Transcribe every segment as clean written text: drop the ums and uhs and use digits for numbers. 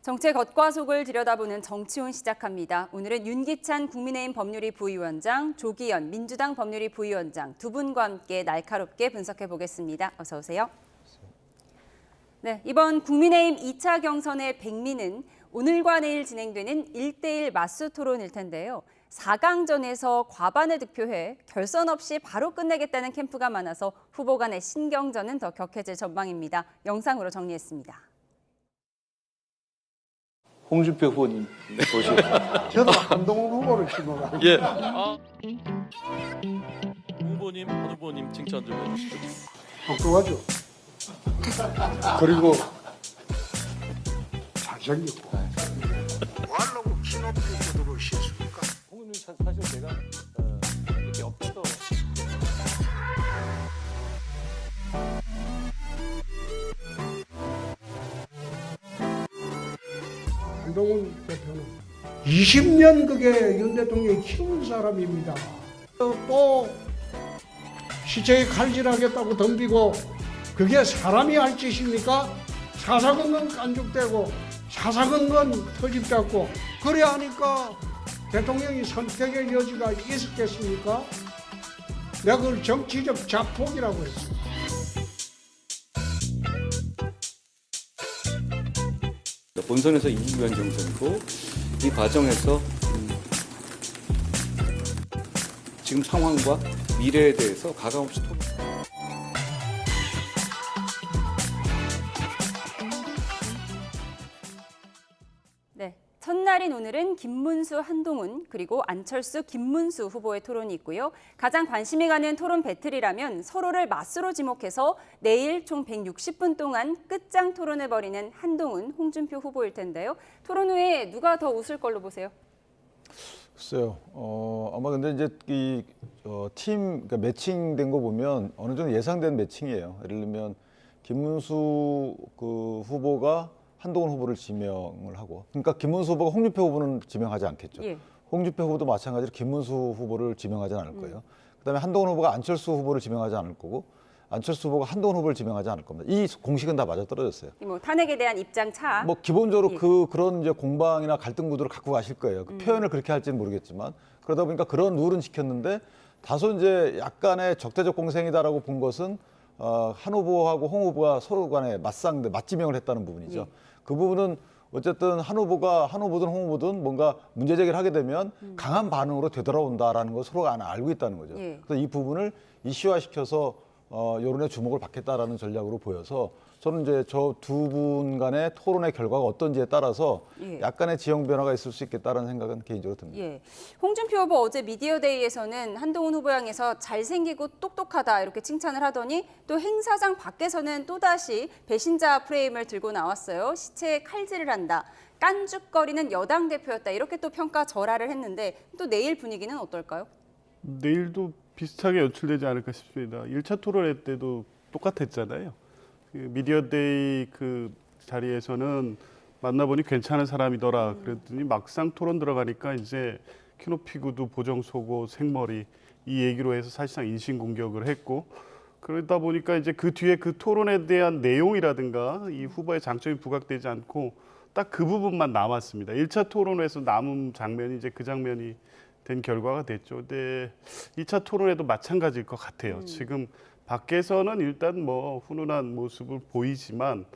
정책 겉과 속을 들여다보는 정치혼 시작합니다. 오늘은 윤기찬 국민의힘 법률위 부위원장, 조기현 민주당 법률위 부위원장 두 분과 함께 날카롭게 분석해 보겠습니다. 어서 오세요. 네, 이번 국민의힘 2차 경선의 백미는 오늘과 내일 진행되는 1대1 맞수 토론일 텐데요. 4강전에서 과반을 득표해 결선 없이 바로 끝내겠다는 캠프가 많아서 후보 간의 신경전은 더 격해질 전망입니다. 영상으로 정리했습니다. 홍준표 후보님 보시고 저도 한동훈 후보를 찍어가지고. 예. 후보님, 한 후보님 칭찬 좀 해주시죠. 똑똑하죠. 그리고 잘생겼고. 뭐 하려고 키높이 구두를 신습니까? 홍준표 사실 제가 이렇게 옆에서 한동훈 대표는 20년 그게 윤 대통령이 키운 사람입니다. 또 시체에 칼질하겠다고 덤비고 그게 사람이 할 짓입니까? 사사건 건 깐죽대고 사사건 건 터집잡고 그래 하니까 대통령이 선택의 여지가 있었겠습니까? 내가 그걸 정치적 자폭이라고 했어. 본선에서 이기기 위한 경선이고 이 과정에서 지금 상황과 미래에 대해서 가감없이 토론. 네, 첫날인 오늘은 김문수, 한동훈, 그리고 안철수, 김문수 후보의 토론이 있고요. 가장 관심이 가는 토론 배틀이라면 서로를 맞서로 지목해서 내일 총 160분 동안 끝장 토론을 벌이는 한동훈, 홍준표 후보일 텐데요. 토론 후에 누가 더 웃을 걸로 보세요? 글쎄요. 아마 근데 이제 팀 그러니까 매칭된 거 보면 어느 정도 예상된 매칭이에요. 예를 들면 김문수 그 후보가 한동훈 후보를 지명을 하고, 그러니까 김문수 후보가 홍준표 후보는 지명하지 않겠죠. 예. 홍준표 후보도 마찬가지로 김문수 후보를 지명하지 않을 거예요. 그다음에 한동훈 후보가 안철수 후보를 지명하지 않을 거고, 안철수 후보가 한동훈 후보를 지명하지 않을 겁니다. 이 공식은 다 맞아 떨어졌어요. 뭐 탄핵에 대한 입장 차. 뭐 기본적으로 예. 그런 이제 공방이나 갈등 구도를 갖고 가실 거예요. 그 표현을 그렇게 할지는 모르겠지만 그러다 보니까 그런 룰은 지켰는데 다소 이제 약간의 적대적 공생이다라고 본 것은 한 후보하고 홍 후보가 서로 간에 맞지명을 했다는 부분이죠. 예. 그 부분은 어쨌든 한 후보든 홍 후보든 뭔가 문제 제기를 하게 되면 강한 반응으로 되돌아온다라는 걸 서로가 알고 있다는 거죠. 예. 그래서 이 부분을 이슈화시켜서 여론의 주목을 받겠다라는 전략으로 보여서 저는 이제 저 두 분 간의 토론의 결과가 어떤지에 따라서 예. 약간의 지형 변화가 있을 수 있겠다라는 생각은 개인적으로 듭니다. 예. 홍준표 후보 어제 미디어데이에서는 한동훈 후보 향해서 잘생기고 똑똑하다 이렇게 칭찬을 하더니 또 행사장 밖에서는 또다시 배신자 프레임을 들고 나왔어요. 시체에 칼질을 한다. 깐죽거리는 여당 대표였다. 이렇게 또 평가절하를 했는데 또 내일 분위기는 어떨까요? 내일도 비슷하게 연출되지 않을까 싶습니다. 1차 토론회 때도 똑같았잖아요. 그 미디어데이 그 자리에서는 만나보니 괜찮은 사람이더라 그랬더니 막상 토론 들어가니까 이제 키높이 구두, 보정 속옷, 생머리 이 얘기로 해서 사실상 인신공격을 했고, 그러다 보니까 이제 그 뒤에 그 토론에 대한 내용이라든가 이 후보의 장점이 부각되지 않고 딱 그 부분만 남았습니다. 1차 토론에서 남은 장면이 이제 그 장면이 된 결과가 됐죠. 근데 2차 토론에도 마찬가지일 것 같아요. 지금 밖에서는 일단 뭐 훈훈한 모습을 보이지만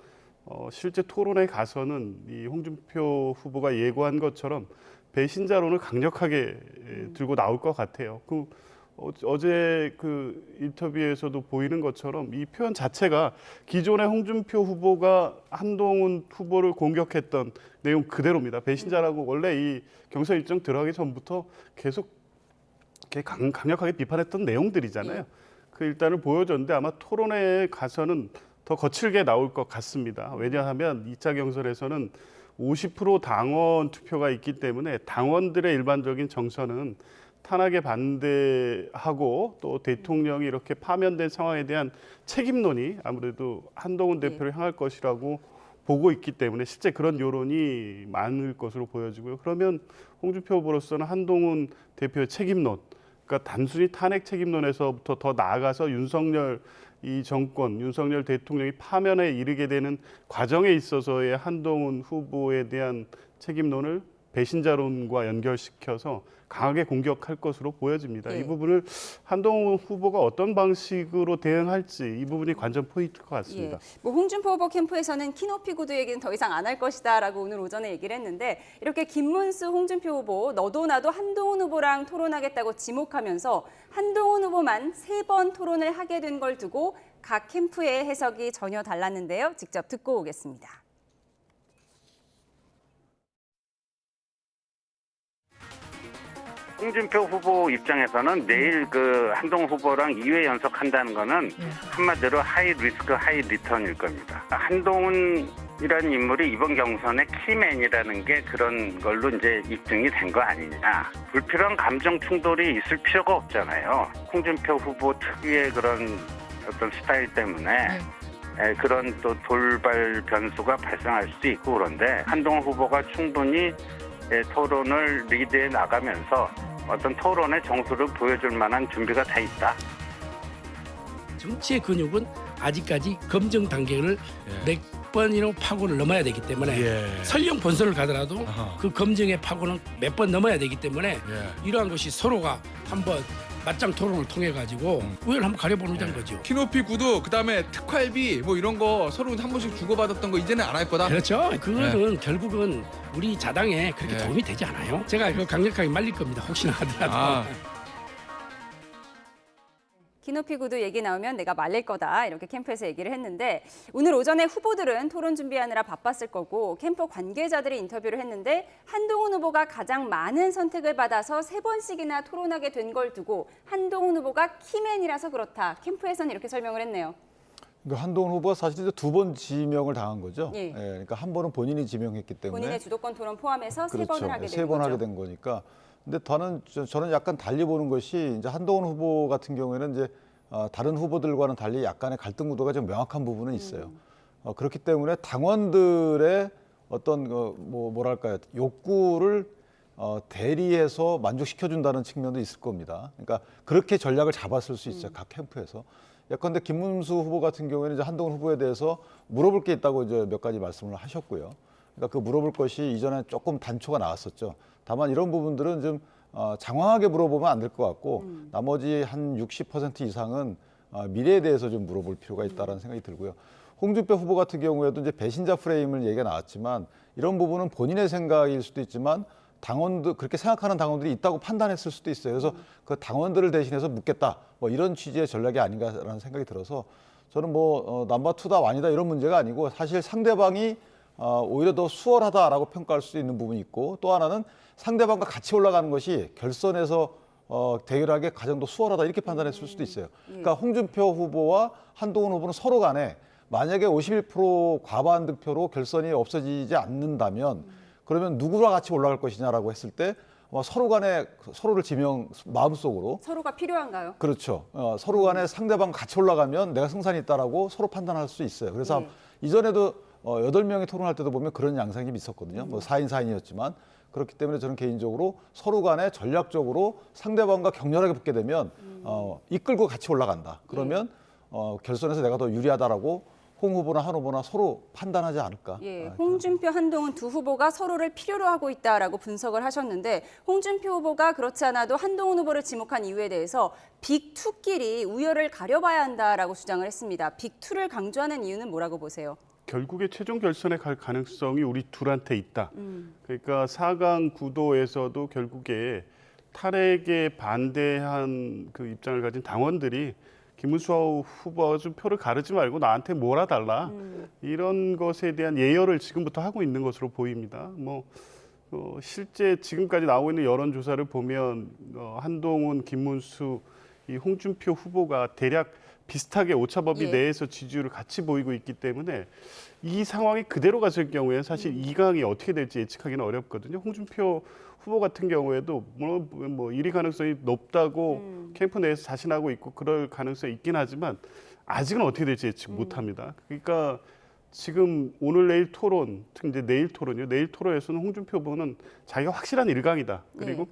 실제 토론에 가서는 이 홍준표 후보가 예고한 것처럼 배신자론을 강력하게 들고 나올 것 같아요. 어제 그 인터뷰에서도 보이는 것처럼 이 표현 자체가 기존의 홍준표 후보가 한동훈 후보를 공격했던 내용 그대로입니다. 배신자라고 원래 이 경선 일정 들어가기 전부터 계속 강력하게 비판했던 내용들이잖아요. 그 일단을 보여줬는데 아마 토론회에 가서는 더 거칠게 나올 것 같습니다. 왜냐하면 2차 경선에서는 50% 당원 투표가 있기 때문에 당원들의 일반적인 정서는 탄핵에 반대하고 또 대통령이 이렇게 파면된 상황에 대한 책임론이 아무래도 한동훈 대표를 향할 것이라고 보고 있기 때문에 실제 그런 여론이 많을 것으로 보여지고요. 그러면 홍준표 후보로서는 한동훈 대표의 책임론, 그러니까 단순히 탄핵 책임론에서부터 더 나아가서 윤석열 이 정권 윤석열 대통령이 파면에 이르게 되는 과정에 있어서의 한동훈 후보에 대한 책임론을 배신자론과 연결시켜서 강하게 공격할 것으로 보여집니다. 예. 이 부분을 한동훈 후보가 어떤 방식으로 대응할지 이 부분이 관전 포인트일 것 같습니다. 예. 뭐 홍준표 후보 캠프에서는 키높이 구두 얘기는 더 이상 안 할 것이다라고 오늘 오전에 얘기를 했는데 이렇게 김문수, 홍준표 후보 너도 나도 한동훈 후보랑 토론하겠다고 지목하면서 한동훈 후보만 3번 토론을 하게 된 걸 두고 각 캠프의 해석이 전혀 달랐는데요. 직접 듣고 오겠습니다. 홍준표 후보 입장에서는 내일 그 한동훈 후보랑 2회 연속한다는 거는 한마디로 하이 리스크 하이 리턴일 겁니다. 한동훈이라는 인물이 이번 경선의 키맨이라는 게 그런 걸로 이제 입증이 된 거 아니냐. 불필요한 감정 충돌이 있을 필요가 없잖아요. 홍준표 후보 특유의 그런 어떤 스타일 때문에 그런 또 돌발 변수가 발생할 수도 있고 그런데 한동훈 후보가 충분히 토론을 리드해 나가면서 어떤 토론의 정수를 보여줄 만한 준비가 다 있다. 정치의 근육은 아직까지 검증 단계를 몇 번이나 파고를 넘어야 되기 때문에 설령 본선을 가더라도 그 검증의 파고는 몇 번 넘어야 되기 때문에 이러한 것이 서로가 한번 맞짱 토론을 통해 가지고 우열을 한번 가려보자는 거죠. 키높이 구두, 그다음에 특활비 뭐 이런 거 서로 한 번씩 주고받았던 거 이제는 안 할 거다. 그렇죠. 그거는 결국은 우리 자당에 그렇게 도움이 되지 않아요. 제가 그거 강력하게 말릴 겁니다. 혹시나 하더라도. 키높이 구두 얘기 나오면 내가 말릴 거다 이렇게 캠프에서 얘기를 했는데 오늘 오전에 후보들은 토론 준비하느라 바빴을 거고 캠프 관계자들이 인터뷰를 했는데 한동훈 후보가 가장 많은 선택을 받아서 3번씩이나 토론하게 된 걸 두고 한동훈 후보가 키맨이라서 그렇다. 캠프에서는 이렇게 설명을 했네요. 그러니까 한동훈 후보가 사실 2번 지명을 당한 거죠. 예. 그러니까 한 번은 본인이 지명했기 때문에 본인의 주도권 토론 포함해서 그렇죠. 3번을 하게 된 3번 거죠. 하게 된 거니까. 근데 저는 약간 달리 보는 것이 이제 한동훈 후보 같은 경우에는 이제 다른 후보들과는 달리 약간의 갈등 구도가 좀 명확한 부분은 있어요. 그렇기 때문에 당원들의 어떤 뭐랄까요 욕구를 대리해서 만족시켜준다는 측면도 있을 겁니다. 그러니까 그렇게 전략을 잡았을 수 있어요. 각 캠프에서. 예컨대 김문수 후보 같은 경우에는 이제 한동훈 후보에 대해서 물어볼 게 있다고 이제 몇 가지 말씀을 하셨고요. 그러니까 그 물어볼 것이 이전에 조금 단초가 나왔었죠. 다만 이런 부분들은 좀 장황하게 물어보면 안 될 것 같고 나머지 한 60% 이상은 미래에 대해서 좀 물어볼 필요가 있다는 생각이 들고요. 홍준표 후보 같은 경우에도 이제 배신자 프레임을 얘기가 나왔지만 이런 부분은 본인의 생각일 수도 있지만 당원들 그렇게 생각하는 당원들이 있다고 판단했을 수도 있어요. 그래서 그 당원들을 대신해서 묻겠다 뭐 이런 취지의 전략이 아닌가라는 생각이 들어서 저는 넘버 투다 완이다 이런 문제가 아니고 사실 상대방이 오히려 더 수월하다라고 평가할 수 있는 부분이 있고 또 하나는 상대방과 같이 올라가는 것이 결선에서 대결하기에 가장 더 수월하다 이렇게 판단했을 수도 있어요. 그러니까 홍준표 후보와 한동훈 후보는 서로 간에 만약에 51% 과반 득표로 결선이 없어지지 않는다면 그러면 누구와 같이 올라갈 것이냐라고 했을 때 서로 간에 서로를 마음속으로 서로가 필요한가요? 그렇죠. 서로 간에 상대방과 같이 올라가면 내가 승산이 있다라고 서로 판단할 수 있어요. 그래서 이전에도 8명이 토론할 때도 보면 그런 양상이 있었거든요. 4인 4인이었지만 그렇기 때문에 저는 개인적으로 서로 간에 전략적으로 상대방과 격렬하게 붙게 되면 이끌고 같이 올라간다. 그러면 결선에서 내가 더 유리하다라고 홍 후보나 한 후보나 서로 판단하지 않을까. 예, 홍준표, 한동훈 두 후보가 서로를 필요로 하고 있다라고 분석을 하셨는데 홍준표 후보가 그렇지 않아도 한동훈 후보를 지목한 이유에 대해서 빅2끼리 우열을 가려봐야 한다라고 주장을 했습니다. 빅2를 강조하는 이유는 뭐라고 보세요? 결국에 최종 결선에 갈 가능성이 우리 둘한테 있다. 그러니까 4강 구도에서도 결국에 탈핵에 반대한 그 입장을 가진 당원들이 김문수 후보가 좀 표를 가르지 말고 나한테 몰아달라. 이런 것에 대한 예열을 지금부터 하고 있는 것으로 보입니다. 실제 지금까지 나오고 있는 여론조사를 보면 한동훈, 김문수, 이 홍준표 후보가 대략 비슷하게 오차범위 내에서 지지율을 같이 보이고 있기 때문에 이 상황이 그대로 갔을 경우에 사실 2강이 어떻게 될지 예측하기는 어렵거든요. 홍준표 후보 같은 경우에도 뭐 1위 가능성이 높다고 캠프 내에서 자신하고 있고 그럴 가능성이 있긴 하지만 아직은 어떻게 될지 예측 못합니다. 그러니까 지금 오늘 내일 토론, 이제 내일 토론이요. 내일 토론에서는 홍준표 후보는 자기가 확실한 1강이다. 그리고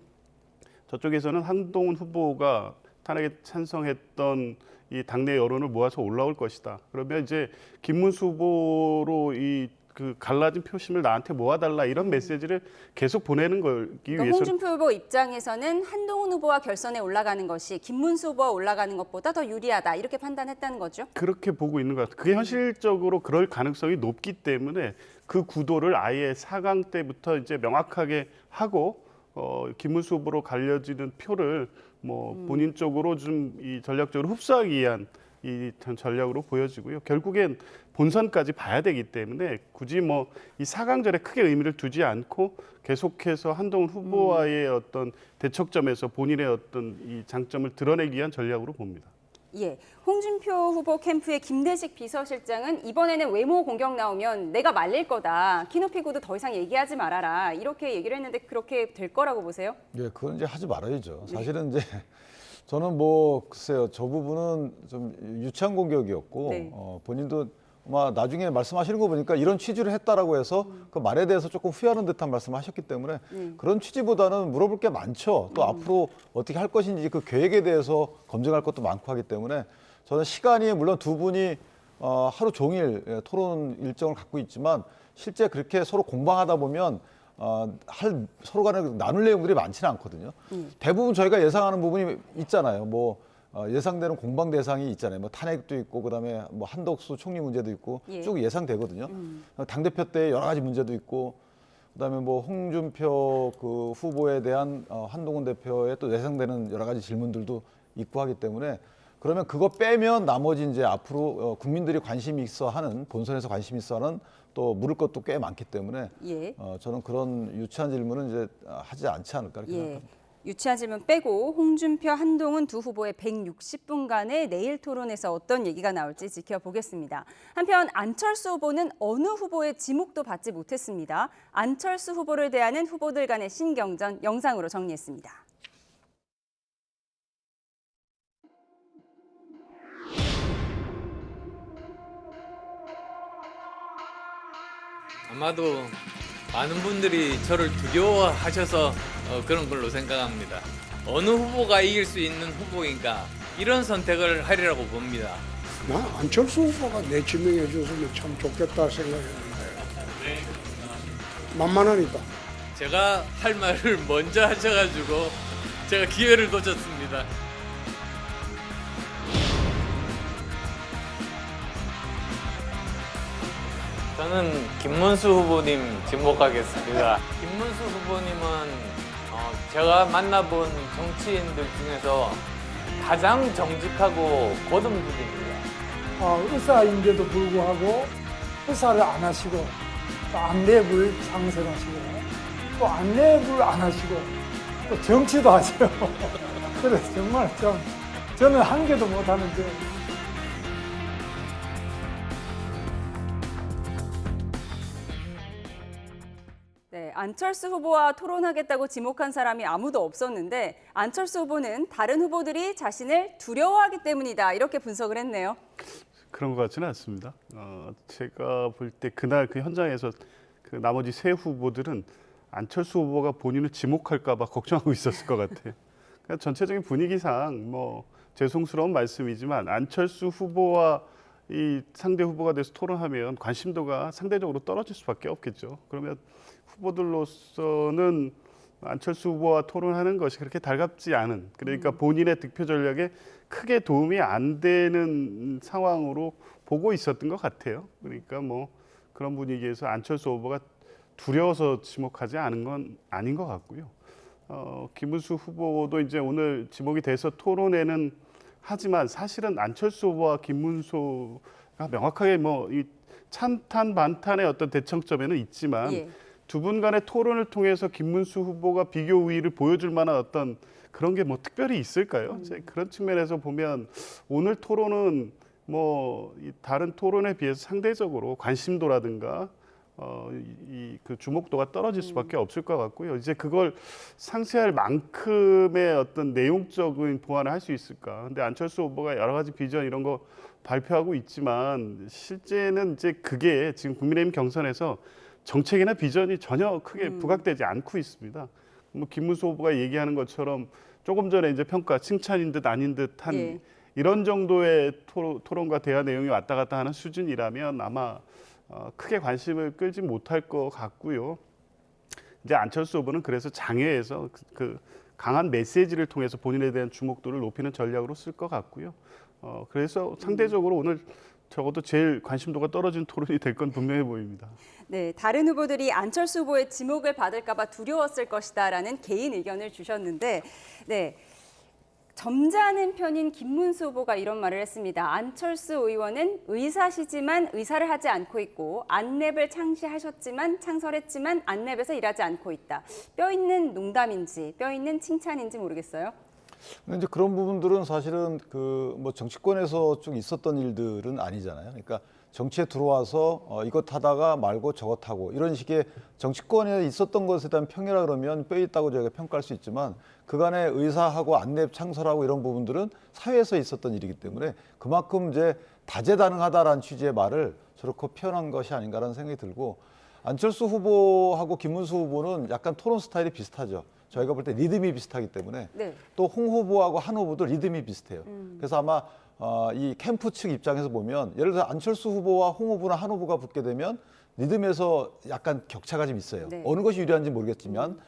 저쪽에서는 한동훈 후보가 탄핵에 찬성했던 이 당내 여론을 모아서 올라올 것이다. 그러면 이제 김문수 후보로 그 갈라진 표심을 나한테 모아달라 이런 메시지를 계속 보내는 거기 그러니까 위해서. 홍준표 후보 입장에서는 한동훈 후보와 결선에 올라가는 것이 김문수 후보와 올라가는 것보다 더 유리하다 이렇게 판단했다는 거죠. 그렇게 보고 있는 것 같아요. 그게 현실적으로 그럴 가능성이 높기 때문에 그 구도를 아예 4강 때부터 이제 명확하게 하고 김문수 후보로 갈려지는 표를 뭐 본인 쪽으로 좀 이 전략적으로 흡수하기 위한 이 전략으로 보여지고요. 결국엔 본선까지 봐야 되기 때문에 굳이 뭐 이 4강전에 크게 의미를 두지 않고 계속해서 한동훈 후보와의 어떤 대척점에서 본인의 어떤 이 장점을 드러내기 위한 전략으로 봅니다. 예, 홍준표 후보 캠프의 김대식 비서실장은 이번에는 외모 공격 나오면 내가 말릴 거다. 키 높이고도 더 이상 얘기하지 말아라. 이렇게 얘기를 했는데 그렇게 될 거라고 보세요? 예, 그건 이제 하지 말아야죠. 사실은 이제 저는 뭐 글쎄요, 저 부분은 좀 유치한 공격이었고 네. 본인도 아마 나중에 말씀하시는 거 보니까 이런 취지를 했다라고 해서 그 말에 대해서 조금 후회하는 듯한 말씀하셨기 때문에 그런 취지보다는 물어볼 게 많죠. 또 앞으로 어떻게 할 것인지 그 계획에 대해서 검증할 것도 많고 하기 때문에 저는 시간이 물론 두 분이 하루 종일 토론 일정을 갖고 있지만 실제 그렇게 서로 공방하다 보면 서로 간에 나눌 내용들이 많지는 않거든요. 대부분 저희가 예상하는 부분이 있잖아요. 뭐 예상되는 공방 대상이 있잖아요. 뭐 탄핵도 있고 그다음에 뭐 한덕수 총리 문제도 있고 쭉 예상되거든요. 당대표 때 여러 가지 문제도 있고 그다음에 뭐 홍준표 그 후보에 대한 한동훈 대표의 또 예상되는 여러 가지 질문들도 있고 하기 때문에 그러면 그거 빼면 나머지 이제 앞으로 국민들이 관심이 있어 하는 본선에서 관심이 있어 하는 또 물을 것도 꽤 많기 때문에 저는 그런 유치한 질문은 이제 하지 않지 않을까 이렇게 생각합니다. 유치한 질문 빼고 홍준표, 한동훈 두 후보의 160분간의 내일 토론에서 어떤 얘기가 나올지 지켜보겠습니다. 한편 안철수 후보는 어느 후보의 지목도 받지 못했습니다. 안철수 후보를 대하는 후보들 간의 신경전 영상으로 정리했습니다. 아마도 많은 분들이 저를 두려워하셔서 그런 걸로 생각합니다. 어느 후보가 이길 수 있는 후보인가 이런 선택을 하리라고 봅니다. 난 안철수 후보가 내지명해 줬으면 참 좋겠다 생각했는데 만만하니까. 제가 할 말을 먼저 하셔가지고 제가 기회를 놓쳤습니다. 저는 김문수 후보님 지목하겠습니다. 김문수 후보님은 제가 만나본 정치인들 중에서 가장 정직하고 고듬직입니다. 의사인데도 불구하고 의사를 안 하시고 또 안내부를 상생하시고 또 안내부를 안 하시고 또 정치도 하세요. 그래서 정말 좀 저는 한 개도 못 하는데. 네, 안철수 후보와 토론하겠다고 지목한 사람이 아무도 없었는데 안철수 후보는 다른 후보들이 자신을 두려워하기 때문이다 이렇게 분석을 했네요. 그런 것 같지는 않습니다. 제가 볼 때 그날 그 현장에서 그 나머지 세 후보들은 안철수 후보가 본인을 지목할까 봐 걱정하고 있었을 것 같아요. 그러니까 전체적인 분위기상 뭐 죄송스러운 말씀이지만 안철수 후보와 이 상대 후보가 돼서 토론하면 관심도가 상대적으로 떨어질 수밖에 없겠죠. 그러면 후보들로서는 안철수 후보와 토론하는 것이 그렇게 달갑지 않은, 그러니까 본인의 득표 전략에 크게 도움이 안 되는 상황으로 보고 있었던 것 같아요. 그러니까 뭐 그런 분위기에서 안철수 후보가 두려워서 지목하지 않은 건 아닌 것 같고요. 김문수 후보도 이제 오늘 지목이 돼서 토론회는 하지만 사실은 안철수 후보와 김문수가 명확하게 뭐 이 찬탄 반탄의 어떤 대척점에는 있지만 두 분 간의 토론을 통해서 김문수 후보가 비교 우위를 보여줄 만한 어떤 그런 게 뭐 특별히 있을까요? 그런 측면에서 보면 오늘 토론은 뭐 다른 토론에 비해서 상대적으로 관심도라든가 그 주목도가 떨어질 수밖에 없을 것 같고요. 이제 그걸 상쇄할 만큼의 어떤 내용적인 보완을 할 수 있을까? 근데 안철수 후보가 여러 가지 비전 이런 거 발표하고 있지만 실제는 이제 그게 지금 국민의힘 경선에서 정책이나 비전이 전혀 크게 부각되지 않고 있습니다. 뭐 김문수 후보가 얘기하는 것처럼 조금 전에 이제 평가 칭찬인 듯 아닌 듯한 이런 정도의 토론과 대화 내용이 왔다 갔다 하는 수준이라면 아마 크게 관심을 끌지 못할 것 같고요. 이제 안철수 후보는 그래서 장외에서 그 강한 메시지를 통해서 본인에 대한 주목도를 높이는 전략으로 쓸 것 같고요. 그래서 상대적으로 오늘 적어도 제일 관심도가 떨어진 토론이 될 건 분명해 보입니다. 네, 다른 후보들이 안철수 후보의 지목을 받을까 봐 두려웠을 것이다라는 개인 의견을 주셨는데, 네. 점잖은 편인 김문수 후보가 이런 말을 했습니다. 안철수 의원은 의사시지만 의사를 하지 않고 있고 안랩을 창설했지만 안랩에서 일하지 않고 있다. 뼈 있는 농담인지 뼈 있는 칭찬인지 모르겠어요. 근데 이제 그런 부분들은 사실은 그 뭐 정치권에서 쭉 있었던 일들은 아니잖아요. 그러니까 정치에 들어와서 이것 하다가 말고 저것 하고 이런 식의 정치권에 있었던 것에 대한 평이라 그러면 뼈 있다고 저희가 평가할 수 있지만 그간의 의사하고 안랩 창설하고 이런 부분들은 사회에서 있었던 일이기 때문에 그만큼 이제 다재다능하다라는 취지의 말을 저렇게 표현한 것이 아닌가라는 생각이 들고 안철수 후보하고 김문수 후보는 약간 토론 스타일이 비슷하죠. 저희가 볼 때 리듬이 비슷하기 때문에 네. 또 홍 후보하고 한 후보도 리듬이 비슷해요. 그래서 아마 이 캠프 측 입장에서 보면 예를 들어 안철수 후보와 홍 후보나 한 후보가 붙게 되면 리듬에서 약간 격차가 좀 있어요. 네. 어느 것이 유리한지 모르겠지만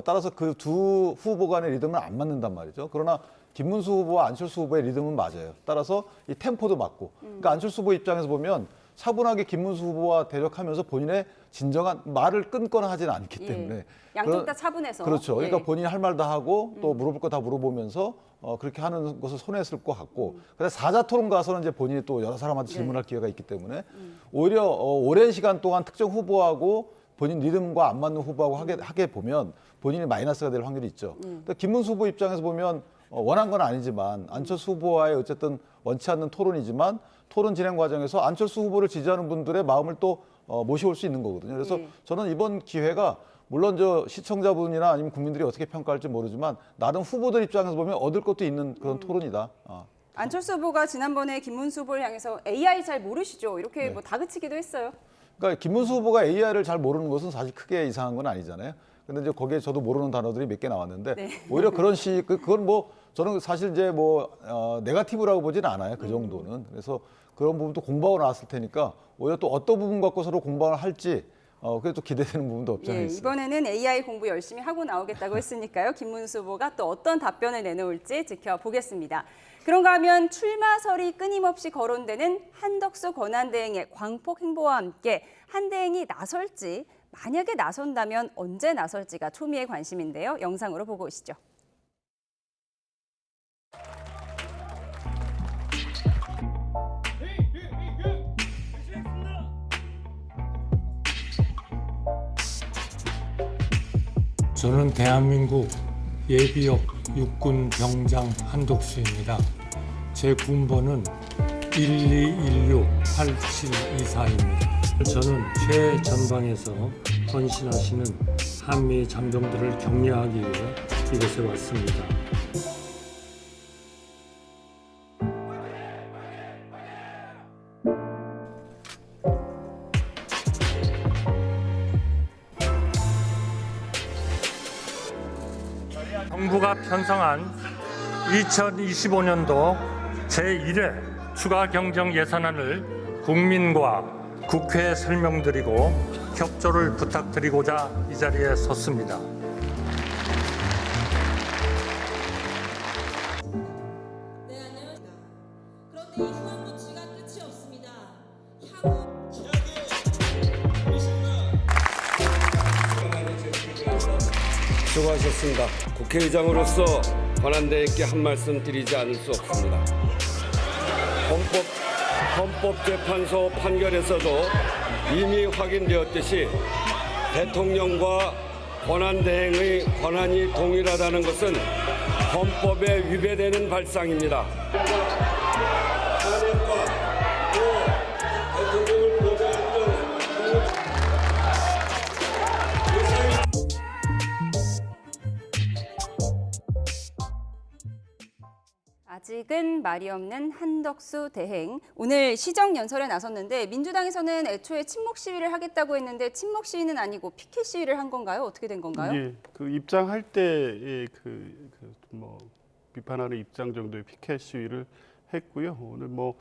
따라서 그 두 후보 간의 리듬은 안 맞는단 말이죠. 그러나 김문수 후보와 안철수 후보의 리듬은 맞아요. 따라서 이 템포도 맞고. 그러니까 안철수 후보 입장에서 보면 차분하게 김문수 후보와 대적하면서 본인의 진정한 말을 끊거나 하지는 않기 때문에 양쪽 다 차분해서. 그렇죠. 그러니까 예. 본인이 할 말 다 하고 또 물어볼 거 다 물어보면서 그렇게 하는 것을 손했을 것 같고 그래서 사자 토론 가서는 이제 본인이 또 여러 사람한테 질문할 기회가 있기 때문에 오히려 오랜 시간 동안 특정 후보하고 본인 리듬과 안 맞는 후보하고 하게 보면 본인이 마이너스가 될 확률이 있죠. 근데 김문수 후보 입장에서 보면 원한 건 아니지만 안철수 후보와의 어쨌든 원치 않는 토론이지만 토론 진행 과정에서 안철수 후보를 지지하는 분들의 마음을 또 모셔올 수 있는 거거든요. 그래서 저는 이번 기회가 물론 저 시청자분이나 아니면 국민들이 어떻게 평가할지 모르지만 나름 후보들 입장에서 보면 얻을 것도 있는 그런 토론이다. 안철수 후보가 지난번에 김문수 후보를 향해서 AI 잘 모르시죠? 이렇게 뭐 다그치기도 했어요. 그러니까 김문수 후보가 AI를 잘 모르는 것은 사실 크게 이상한 건 아니잖아요. 근데 이제 거기에 저도 모르는 단어들이 몇 개 나왔는데 오히려 그런 그건 뭐 저는 사실 이제 뭐 네거티브라고 보지는 않아요. 그 정도는. 그래서 그런 부분도 공부하고 나왔을 테니까 오히려 또 어떤 부분 갖고 서로 공부를 할지 그게 또 기대되는 부분도 없지 않아 있어요. 이번에는 AI 공부 열심히 하고 나오겠다고 했으니까요. 김문수 후보가 또 어떤 답변을 내놓을지 지켜보겠습니다. 그런가 하면 출마설이 끊임없이 거론되는 한덕수 권한대행의 광폭 행보와 함께 한대행이 나설지 만약에 나선다면 언제 나설지가 초미의 관심인데요. 영상으로 보고 오시죠. 저는 대한민국 예비역 육군 병장 한덕수입니다. 제 군번은 12168724입니다. 저는 최전방에서 헌신하시는 한미 장병들을 격려하기 위해 이곳에 왔습니다. 정부가 편성한 2025년도 제1회 추가 경정 예산안을 국민과 국회에 설명드리고 협조를 부탁드리고자 이 자리에 섰습니다. 네, 안녕하십니까. 그런데 이 후원부치가 끝이 없습니다. 수고하셨습니다. 국회의장으로서 권한대행께 한 말씀 드리지 않을 수 없습니다. 헌법재판소 판결에서도 이미 확인되었듯이 대통령과 권한대행의 권한이 동일하다는 것은 헌법에 위배되는 발상입니다. 아직은 말이 없는 한덕수 대행. 오늘 시정연설에 나섰는데 민주당에서는 애초에 침묵 시위를 하겠다고 했는데 침묵 시위는 아니고 피켓 시위를 한 건가요? 어떻게 된 건가요? 예, 그 입장할 때의 뭐 비판하는 입장 정도의 피켓 시위를 했고요. 오늘 뭐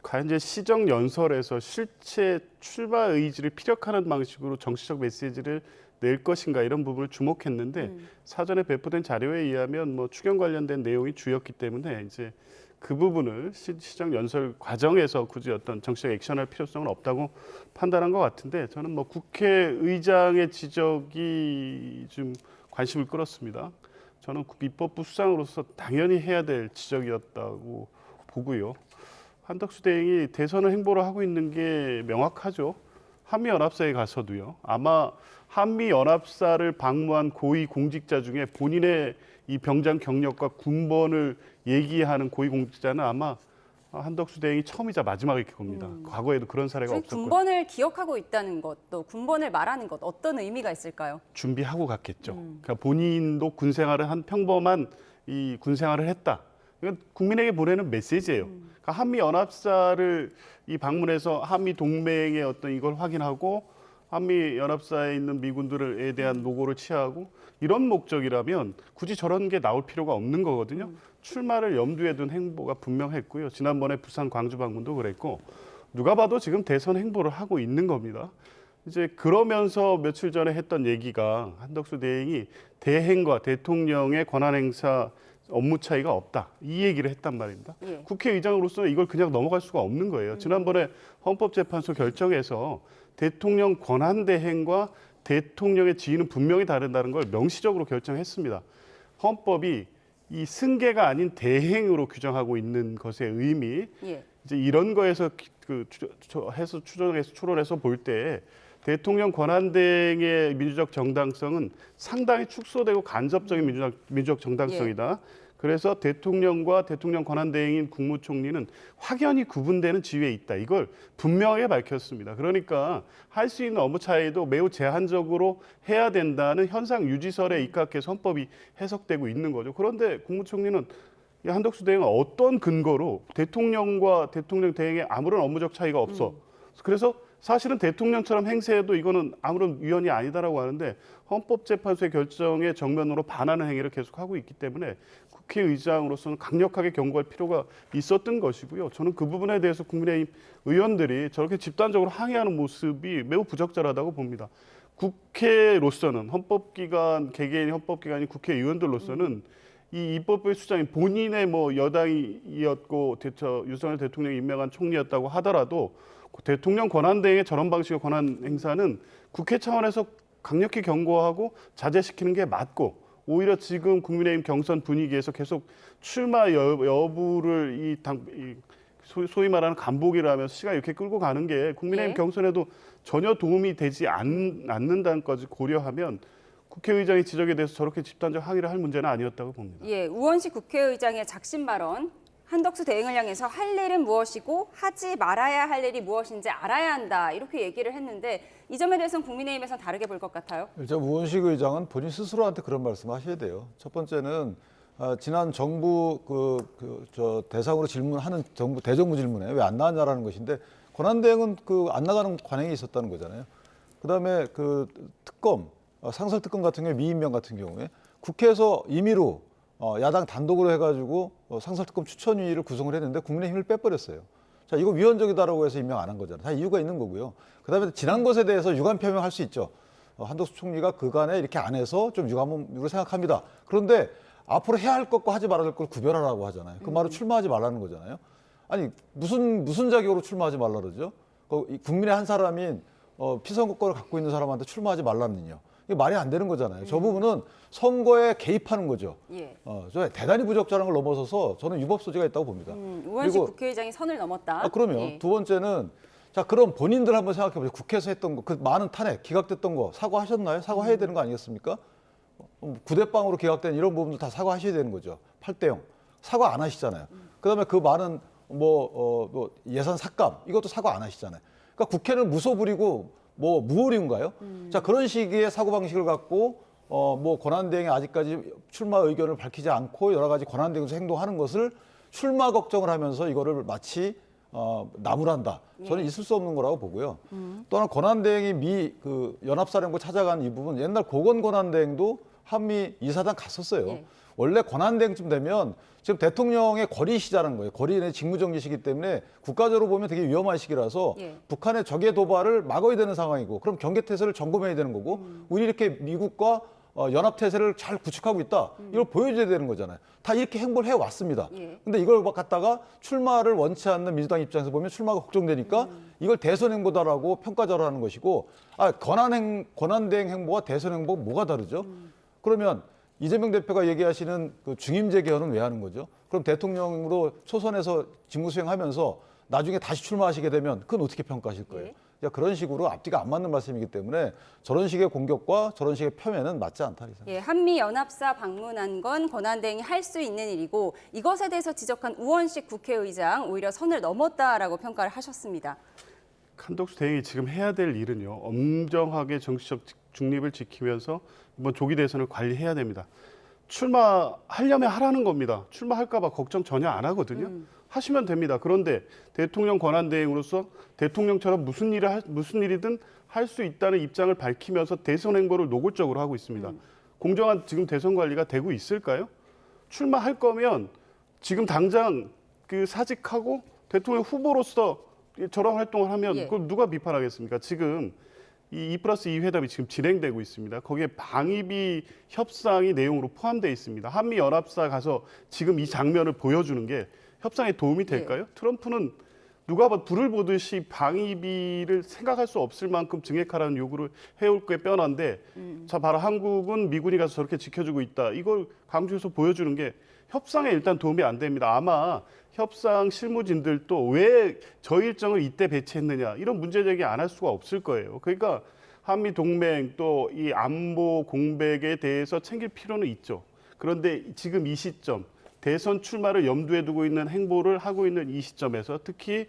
과연 이제 시정 연설에서 실체 출마 의지를 피력하는 방식으로 정치적 메시지를 낼 것인가 이런 부분을 주목했는데 사전에 배포된 자료에 의하면 뭐 추경 관련된 내용이 주였기 때문에 이제 그 부분을 시정 연설 과정에서 굳이 어떤 정치적 액션할 필요성은 없다고 판단한 것 같은데 저는 뭐 국회의장의 지적이 좀 관심을 끌었습니다. 저는 입법부 수장으로서 당연히 해야 될 지적이었다고 보고요. 한덕수 대행이 대선을 행보를 하고 있는 게 명확하죠. 한미연합사에 가서도요. 아마 한미연합사를 방문한 고위 공직자 중에 본인의 이 병장 경력과 군번을 얘기하는 고위 공직자는 아마 한덕수 대행이 처음이자 마지막일 겁니다. 과거에도 그런 사례가 없었고요. 군번을 기억하고 있다는 것, 또 군번을 말하는 것 어떤 의미가 있을까요? 준비하고 갔겠죠. 그러니까 본인도 군 생활을 한 평범한 이 군 생활을 했다. 이건 국민에게 보내는 메시지예요. 그러니까 한미 연합사를 이 방문해서 한미 동맹의 어떤 이걸 확인하고 한미 연합사에 있는 미군들에 대한 노고를 취하고 이런 목적이라면 굳이 저런 게 나올 필요가 없는 거거든요. 출마를 염두에 둔 행보가 분명했고요. 지난번에 부산 광주 방문도 그랬고 누가 봐도 지금 대선 행보를 하고 있는 겁니다. 이제 그러면서 며칠 전에 했던 얘기가 한덕수 대행이 대행과 대통령의 권한 행사 업무 차이가 없다. 이 얘기를 했단 말입니다. 예. 국회의장으로서는 이걸 그냥 넘어갈 수가 없는 거예요. 지난번에 헌법재판소 결정에서 대통령 권한 대행과 대통령의 지위는 분명히 다르다는 걸 명시적으로 결정했습니다. 헌법이 이 승계가 아닌 대행으로 규정하고 있는 것의 의미, 예. 이제 이런 거에서 추론해서 볼 때 대통령 권한 대행의 민주적 정당성은 상당히 축소되고 간접적인 민주적 정당성이다. 그래서 대통령과 대통령 권한 대행인 국무총리는 확연히 구분되는 지위에 있다. 이걸 분명하게 밝혔습니다. 그러니까 할 수 있는 업무 차이도 매우 제한적으로 해야 된다는 현상 유지설에 입각해서 헌법이 해석되고 있는 거죠. 그런데 국무총리는 한덕수 대행은 어떤 근거로 대통령과 대통령 대행에 아무런 업무적 차이가 없어. 그래서 사실은 대통령처럼 행세해도 이거는 아무런 위헌이 아니다라고 하는데 헌법재판소의 결정에 정면으로 반하는 행위를 계속하고 있기 때문에 국회의장으로서는 강력하게 경고할 필요가 있었던 것이고요. 저는 그 부분에 대해서 국민의힘 의원들이 저렇게 집단적으로 항의하는 모습이 매우 부적절하다고 봅니다. 국회로서는 헌법기관, 개개인의 헌법기관인 국회의원들로서는 이 입법부의 수장인 본인의 뭐 여당이었고 윤석열 대통령이 임명한 총리였다고 하더라도 대통령 권한 대행의 저런 방식의 권한 행사는 국회 차원에서 강력히 경고하고 자제시키는 게 맞고 오히려 지금 국민의힘 경선 분위기에서 계속 출마 여부를 소위 말하는 간복이라면서 시간 이렇게 끌고 가는 게 국민의힘 경선에도 전혀 도움이 되지 않는다는 것까지 고려하면 국회의장의 지적에 대해서 저렇게 집단적 항의를 할 문제는 아니었다고 봅니다. 예, 우원식 국회의장의 작심 발언. 한덕수 대행을 향해서 할 일은 무엇이고 하지 말아야 할 일이 무엇인지 알아야 한다. 이렇게 얘기를 했는데 이 점에 대해서는 국민의힘에서는 다르게 볼 것 같아요. 일단 우원식 의장은 본인 스스로한테 그런 말씀하셔야 돼요. 첫 번째는 지난 정부 대상으로 질문하는 정부 대정부 질문에 왜 안 나왔냐라는 것인데 권한 대행은 안 나가는 관행이 있었다는 거잖아요. 그다음에 특검 상설 특검 같은 경우에 미임명 같은 경우에 국회에서 임의로 야당 단독으로 해가지고 상설특검 추천위를 구성을 했는데 국민의힘을 빼버렸어요. 자, 이거 위헌적이다라고 해서 임명 안 한 거잖아요. 다 이유가 있는 거고요. 그다음에 지난 것에 대해서 유감 표명할 수 있죠. 한덕수 총리가 그간에 이렇게 안 해서 좀 유감으로 생각합니다. 그런데 앞으로 해야 할 것과 하지 말아야 할 걸 구별하라고 하잖아요. 그 말은 출마하지 말라는 거잖아요. 아니 무슨 자격으로 출마하지 말라 그러죠? 국민의 한 사람인 피선거권을 갖고 있는 사람한테 출마하지 말라는요. 이게 말이 안 되는 거잖아요. 저 부분은 선거에 개입하는 거죠. 예. 대단히 부적절한 걸 넘어서서 저는 유법 소지가 있다고 봅니다. 우원식 국회의장이 선을 넘었다. 그럼요. 예. 두 번째는 자 그럼 본인들 한번 생각해 보세요. 국회에서 했던 거, 그 많은 탄핵, 기각됐던 거 사과하셨나요? 사과해야 되는 거 아니겠습니까? 9대0으로 기각된 이런 부분도 다 사과하셔야 되는 거죠. 8대0 사과 안 하시잖아요. 그다음에 그 많은 예산 삭감 이것도 사과 안 하시잖아요. 그러니까 국회는 무소 부리고 무오리인가요? 자 그런 식의 사고 방식을 갖고 권한대행이 아직까지 출마 의견을 밝히지 않고 여러 가지 권한대행에서 행동하는 것을 출마 걱정을 하면서 이거를 마치 나무란다. 저는 있을 수 없는 거라고 보고요. 또 하나 권한대행이 연합사령부 찾아간 이 부분 옛날 고건 권한대행도 한미 이사단 갔었어요. 예. 원래 권한대행쯤 되면 지금 대통령의 거리시자는 거예요. 거리의 직무정지시기 때문에 국가적으로 보면 되게 위험한 시기라서 예. 북한의 적의 도발을 막아야 되는 상황이고 그럼 경계태세를 점검해야 되는 거고 우리 이렇게 미국과 연합태세를 잘 구축하고 있다. 이걸 보여줘야 되는 거잖아요. 다 이렇게 행보를 해왔습니다. 예. 근데 이걸 갖다가 출마를 원치 않는 민주당 입장에서 보면 출마가 걱정되니까 이걸 대선 행보다라고 평가절하를 하는 것이고 권한대행 행보와 대선 행보 뭐가 다르죠? 그러면 이재명 대표가 얘기하시는 그 중임제 개헌은 왜 하는 거죠? 그럼 대통령으로 초선에서 직무 수행하면서 나중에 다시 출마하시게 되면 그건 어떻게 평가하실 거예요? 그러니까 그런 식으로 앞뒤가 안 맞는 말씀이기 때문에 저런 식의 공격과 저런 식의 폄훼는 맞지 않다. 예, 한미연합사 방문한 건 권한대행이 할 수 있는 일이고 이것에 대해서 지적한 우원식 국회의장 오히려 선을 넘었다라고 평가를 하셨습니다. 한덕수 대행이 지금 해야 될 일은요. 엄정하게 정치적 중립을 지키면서 이번 조기 대선을 관리해야 됩니다. 출마하려면 하라는 겁니다. 출마할까 봐 걱정 전혀 안 하거든요. 하시면 됩니다. 그런데 대통령 권한대행으로서 대통령처럼 무슨 일이든 할 수 있다는 입장을 밝히면서 대선 행보를 노골적으로 하고 있습니다. 공정한 지금 대선 관리가 되고 있을까요? 출마할 거면 지금 당장 그 사직하고 대통령 후보로서 저런 활동을 하면 예. 그걸 누가 비판하겠습니까? 지금 이 2+2 회담이 지금 진행되고 있습니다. 거기에 방위비 협상이 내용으로 포함되어 있습니다. 한미연합사 가서 지금 이 장면을 보여주는 게 협상에 도움이 될까요? 트럼프는 누가 불을 보듯이 방위비를 생각할 수 없을 만큼 증액하라는 요구를 해올 게 뻔한데 자 바로 한국은 미군이 가서 저렇게 지켜주고 있다. 이걸 강조해서 보여주는 게 협상에 일단 도움이 안 됩니다. 아마 협상 실무진들도 왜 저 일정을 이때 배치했느냐 이런 문제 제기 안 할 수가 없을 거예요. 그러니까 한미 동맹 또 이 안보 공백에 대해서 챙길 필요는 있죠. 그런데 지금 이 시점 대선 출마를 염두에 두고 있는 행보를 하고 있는 이 시점에서 특히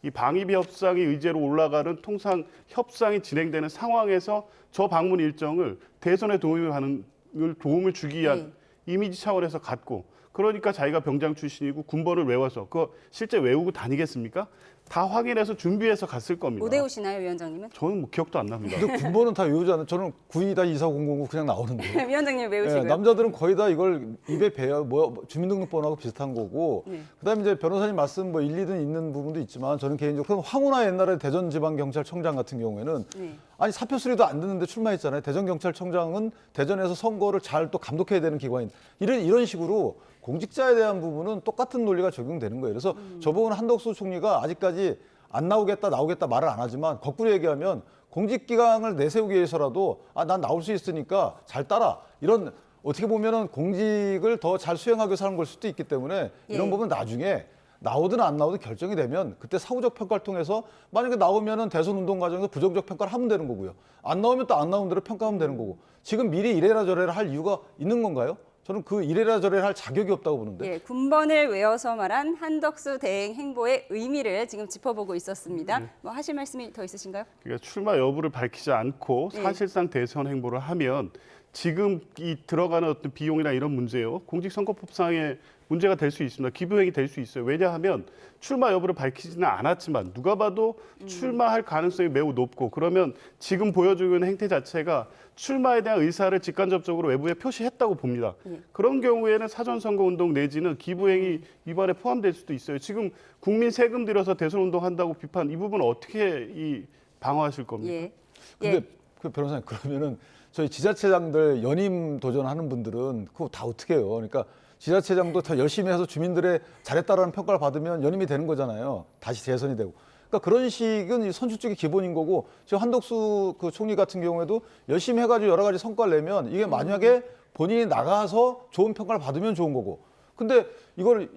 이 방위비 협상이 의제로 올라가는 통상 협상이 진행되는 상황에서 저 방문 일정을 대선에 도움을 주기 위한 이미지 차원에서 갖고 그러니까 자기가 병장 출신이고 군번을 외워서 그거 실제 외우고 다니겠습니까? 다 확인해서 준비해서 갔을 겁니다. 못 외우시나요, 위원장님은? 저는 뭐 기억도 안 납니다. 근데 군번은 다 외우지 않아요. 저는 92-24009 그냥 나오는데. 위원장님 외우시고요. 예, 남자들은 거의 다 이걸 입에 배요. 주민등록번호하고 비슷한 거고. 네. 그다음에 이제 변호사님 말씀 뭐 일리든 있는 부분도 있지만 저는 개인적으로 그럼 황운하 옛날에 대전지방경찰청장 같은 경우에는 네. 아니 사표 수리도 안 듣는데 출마했잖아요. 대전경찰청장은 대전에서 선거를 잘 또 감독해야 되는 기관인 이런 식으로 공직자에 대한 부분은 똑같은 논리가 적용되는 거예요. 그래서 저보고는 한덕수 총리가 아직까지 안 나오겠다 말을 안 하지만 거꾸로 얘기하면 공직기강을 내세우기 위해서라도 난 나올 수 있으니까 잘 따라 이런 어떻게 보면은 공직을 더 잘 수행하기 위해서 하는 걸 수도 있기 때문에 이런 부분 나중에 나오든 안 나오든 결정이 되면 그때 사후적 평가를 통해서 만약에 나오면은 대선 운동 과정에서 부정적 평가를 하면 되는 거고요. 안 나오면 또 안 나온 대로 평가하면 되는 거고. 지금 미리 이래라 저래라 할 이유가 있는 건가요? 저는 그 이래라 저래라 할 자격이 없다고 보는데. 예, 군번을 외워서 말한 한덕수 대행 행보의 의미를 지금 짚어보고 있었습니다. 뭐 하실 말씀이 더 있으신가요? 그러니까 출마 여부를 밝히지 않고 사실상 대선 행보를 하면 지금 이 들어가는 어떤 비용이나 이런 문제요. 공직선거법상의 문제가 될 수 있습니다. 기부행위 될 수 있어요. 왜냐하면 출마 여부를 밝히지는 않았지만 누가 봐도 출마할 가능성이 매우 높고 그러면 지금 보여주고 있는 행태 자체가 출마에 대한 의사를 직간접적으로 외부에 표시했다고 봅니다. 그런 경우에는 사전선거운동 내지는 기부행위 위반에 포함될 수도 있어요. 지금 국민 세금 들여서 대선 운동한다고 비판 이 부분 어떻게 방어하실 겁니까? 근데 그 변호사님 그러면은 저희 지자체장들 연임 도전하는 분들은 그거 다 어떻게 해요? 그러니까 지자체장도 더 열심히 해서 주민들의 잘했다라는 평가를 받으면 연임이 되는 거잖아요. 다시 재선이 되고. 그러니까 그런 식은 선출직의 기본인 거고 지금 한덕수 그 총리 같은 경우에도 열심히 해가지고 여러 가지 성과를 내면 이게 만약에 본인이 나가서 좋은 평가를 받으면 좋은 거고. 근데 이걸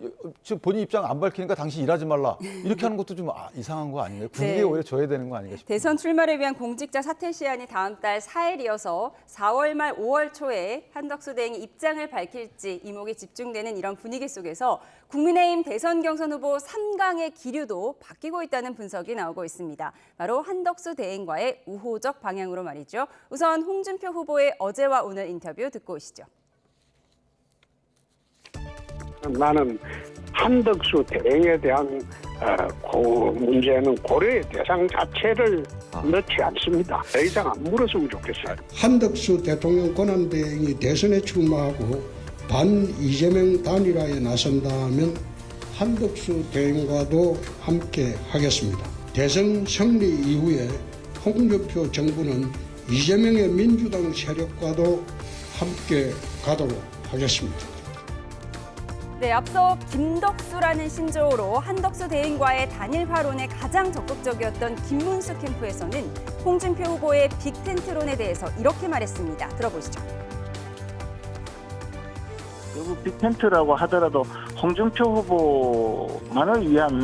지금 본인 입장 안 밝히니까 당신 일하지 말라 이렇게 하는 것도 좀 이상한 거 아닌가요? 분위기에 오히려 져야 되는 거 아닌가 싶어요. 대선 출마를 위한 공직자 사퇴 시한이 다음 달 4일이어서 4월 말 5월 초에 한덕수 대행이 입장을 밝힐지 이목이 집중되는 이런 분위기 속에서 국민의힘 대선 경선 후보 3강의 기류도 바뀌고 있다는 분석이 나오고 있습니다. 바로 한덕수 대행과의 우호적 방향으로 말이죠. 우선 홍준표 후보의 어제와 오늘 인터뷰 듣고 오시죠. 나는 한덕수 대행에 대한 문제는 고려의 대상 자체를 넣지 않습니다. 더 이상 안 물었으면 좋겠어요. 한덕수 대통령 권한대행이 대선에 출마하고 반 이재명 단일화에 나선다면 한덕수 대행과도 함께 하겠습니다. 대선胜利 이후에 홍준표 정부는 이재명의 민주당 세력과도 함께 가도록 하겠습니다. 네, 앞서 김덕수라는 신조어로 한덕수 대행과의 단일화론에 가장 적극적이었던 김문수 캠프에서는 홍준표 후보의 빅텐트론에 대해서 이렇게 말했습니다. 들어보시죠. 결국 빅텐트라고 하더라도 홍준표 후보만을 위한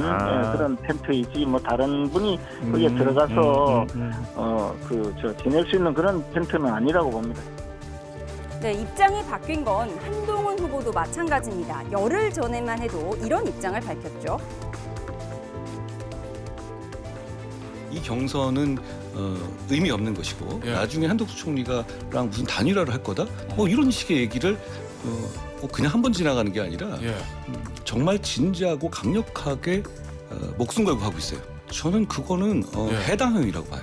그런 텐트이지 뭐 다른 분이 거기에 들어가서 지낼 수 있는 그런 텐트는 아니라고 봅니다. 네, 입장이 바뀐 건 한동훈 후보도 마찬가지입니다. 열흘 전에만 해도 이런 입장을 밝혔죠. 이 경선은 의미 없는 것이고 나중에 한덕수 총리가랑 무슨 단일화를 할 거다? 뭐 이런 식의 얘기를 그냥 한 번 지나가는 게 아니라 정말 진지하고 강력하게 목숨 걸고 하고 있어요. 저는 그거는 해당형이라고 봐요.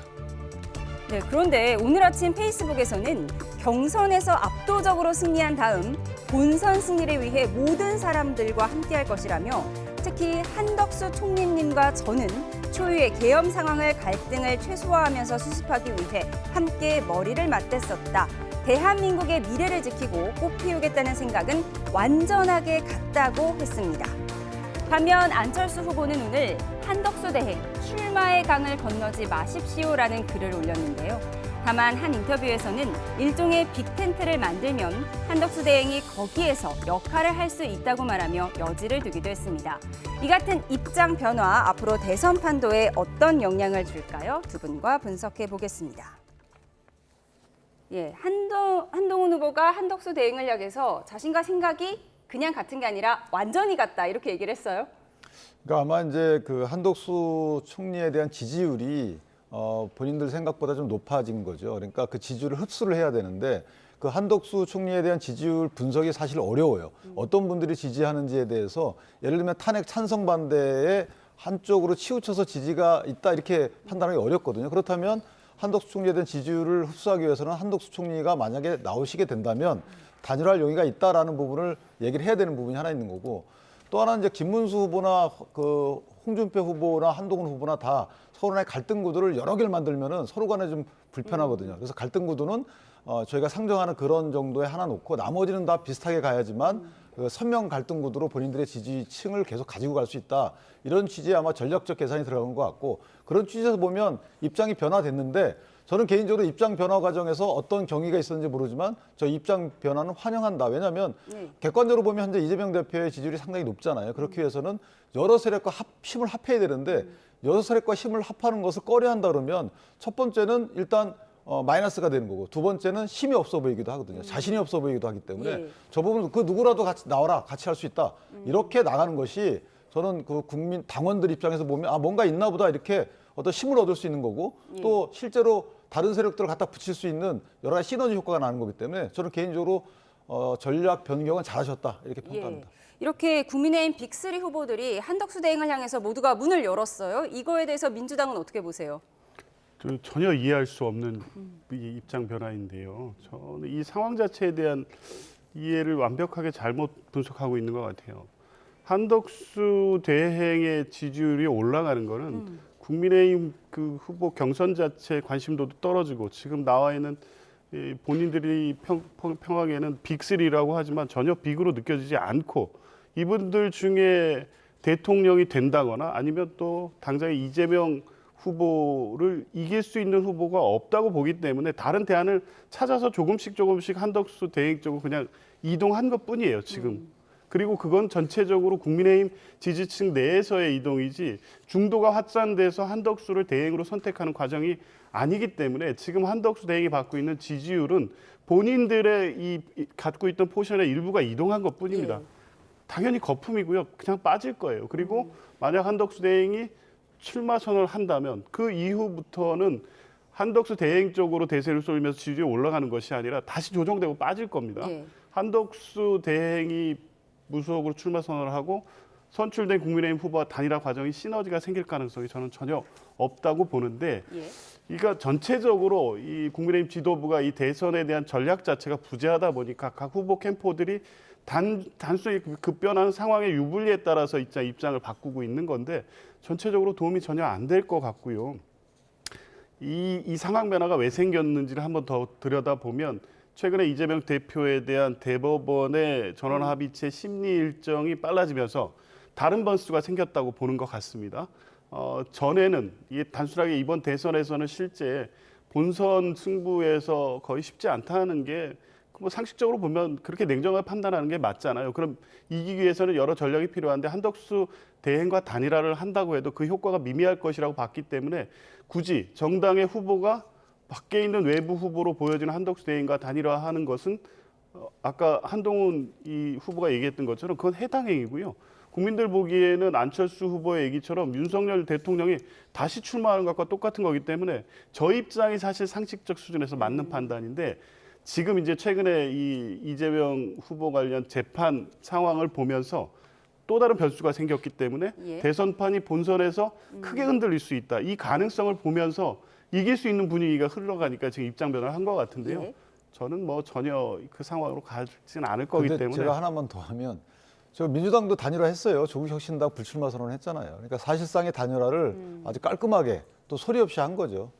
네, 그런데 오늘 아침 페이스북에서는 경선에서 압도적으로 승리한 다음 본선 승리를 위해 모든 사람들과 함께할 것이라며 특히 한덕수 총리님과 저는 초유의 계엄 상황을 갈등을 최소화하면서 수습하기 위해 함께 머리를 맞댔었다. 대한민국의 미래를 지키고 꽃피우겠다는 생각은 완전하게 같다고 했습니다. 반면 안철수 후보는 오늘 한덕수 대행 출마의 강을 건너지 마십시오라는 글을 올렸는데요. 다만 한 인터뷰에서는 일종의 빅텐트를 만들면 한덕수 대행이 거기에서 역할을 할 수 있다고 말하며 여지를 두기도 했습니다. 이 같은 입장 변화 앞으로 대선 판도에 어떤 영향을 줄까요? 두 분과 분석해 보겠습니다. 예, 한동훈 후보가 한덕수 대행을 향해서 자신과 생각이 그냥 같은 게 아니라 완전히 같다 이렇게 얘기를 했어요. 그러니까 아마 이제 그 한덕수 총리에 대한 지지율이 본인들 생각보다 좀 높아진 거죠. 그러니까 그 지지율을 흡수를 해야 되는데 그 한덕수 총리에 대한 지지율 분석이 사실 어려워요. 어떤 분들이 지지하는지에 대해서 예를 들면 탄핵 찬성 반대에 한쪽으로 치우쳐서 지지가 있다 이렇게 판단하기 어렵거든요. 그렇다면 한덕수 총리에 대한 지지율을 흡수하기 위해서는 한덕수 총리가 만약에 나오시게 된다면 단일화할 용의가 있다라는 부분을 얘기를 해야 되는 부분이 하나 있는 거고 또 하나는 이제 김문수 후보나 그 홍준표 후보나 한동훈 후보나 다 서로 간의 갈등 구도를 여러 개를 만들면은 서로 간에 좀 불편하거든요. 그래서 갈등 구도는 저희가 상정하는 그런 정도에 하나 놓고 나머지는 다 비슷하게 가야지만 그 선명 갈등 구도로 본인들의 지지층을 계속 가지고 갈 수 있다. 이런 취지에 아마 전략적 계산이 들어간 것 같고 그런 취지에서 보면 입장이 변화됐는데 저는 개인적으로 입장 변화 과정에서 어떤 경위가 있었는지 모르지만 저 입장 변화는 환영한다. 왜냐하면 객관적으로 보면 현재 이재명 대표의 지지율이 상당히 높잖아요. 그렇기 위해서는 여러 세력과 힘을 합해야 되는데 여러 세력과 힘을 합하는 것을 꺼려한다 그러면 첫 번째는 일단 마이너스가 되는 거고 두 번째는 힘이 없어 보이기도 하거든요. 자신이 없어 보이기도 하기 때문에 저 부분 그 누구라도 같이 나와라. 같이 할 수 있다. 이렇게 나가는 것이 저는 그 국민 당원들 입장에서 보면 뭔가 있나 보다 이렇게 어떤 힘을 얻을 수 있는 거고 또 실제로 다른 세력들을 갖다 붙일 수 있는 여러 가지 시너지 효과가 나는 거기 때문에 저는 개인적으로 전략 변경은 잘하셨다 이렇게 평가합니다. 이렇게 국민의힘 빅3 후보들이 한덕수 대행을 향해서 모두가 문을 열었어요. 이거에 대해서 민주당은 어떻게 보세요? 전혀 이해할 수 없는 이 입장 변화인데요. 저는 이 상황 자체에 대한 이해를 완벽하게 잘못 분석하고 있는 것 같아요. 한덕수 대행의 지지율이 올라가는 거는 국민의힘 그 후보 경선 자체 관심도도 떨어지고 지금 나와 있는 본인들이 평하기에는 빅3라고 하지만 전혀 빅으로 느껴지지 않고 이분들 중에 대통령이 된다거나 아니면 또 당장에 이재명 후보를 이길 수 있는 후보가 없다고 보기 때문에 다른 대안을 찾아서 조금씩 한덕수 대행 쪽으로 그냥 이동한 것뿐이에요, 지금. 그리고 그건 전체적으로 국민의힘 지지층 내에서의 이동이지 중도가 확산돼서 한덕수를 대행으로 선택하는 과정이 아니기 때문에 지금 한덕수 대행이 받고 있는 지지율은 본인들의 이 갖고 있던 포션의 일부가 이동한 것뿐입니다. 당연히 거품이고요. 그냥 빠질 거예요. 그리고 만약 한덕수 대행이 출마 선언을 한다면 그 이후부터는 한덕수 대행 쪽으로 대세를 쏠면서 지지율이 올라가는 것이 아니라 다시 조정되고 빠질 겁니다. 한덕수 대행이 무소속으로 출마 선언을 하고 선출된 국민의힘 후보와 단일화 과정이 시너지가 생길 가능성이 저는 전혀 없다고 보는데 그러니까 전체적으로 이 국민의힘 지도부가 이 대선에 대한 전략 자체가 부재하다 보니까 각 후보 캠프들이 단순히 급변하는 상황의 유불리에 따라서 입장을 바꾸고 있는 건데 전체적으로 도움이 전혀 안 될 것 같고요. 이 상황 변화가 왜 생겼는지를 한번 더 들여다보면 최근에 이재명 대표에 대한 대법원의 전원 합의체 심리 일정이 빨라지면서 다른 변수가 생겼다고 보는 것 같습니다. 전에는 이게 단순하게 이번 대선에서는 실제 본선 승부에서 거의 쉽지 않다는 게 뭐 상식적으로 보면 그렇게 냉정하게 판단하는 게 맞잖아요. 그럼 이기기 위해서는 여러 전략이 필요한데 한덕수 대행과 단일화를 한다고 해도 그 효과가 미미할 것이라고 봤기 때문에 굳이 정당의 후보가 밖에 있는 외부 후보로 보여지는 한덕수 대행과 단일화하는 것은 아까 한동훈 이 후보가 얘기했던 것처럼 그건 해당 행위고요. 국민들 보기에는 안철수 후보의 얘기처럼 윤석열 대통령이 다시 출마하는 것과 똑같은 거기 때문에 저 입장이 사실 상식적 수준에서 맞는 판단인데 지금 이제 최근에 이 이재명 후보 관련 재판 상황을 보면서 또 다른 변수가 생겼기 때문에 대선판이 본선에서 크게 흔들릴 수 있다. 이 가능성을 보면서 이길 수 있는 분위기가 흘러가니까 지금 입장 변화를 한 것 같은데요. 저는 뭐 전혀 그 상황으로 가지는 않을 거기 때문에. 제가 하나만 더 하면 저 민주당도 단일화했어요. 조국혁신당 불출마 선언했잖아요. 그러니까 사실상의 단일화를 아주 깔끔하게 또 소리 없이 한 거죠.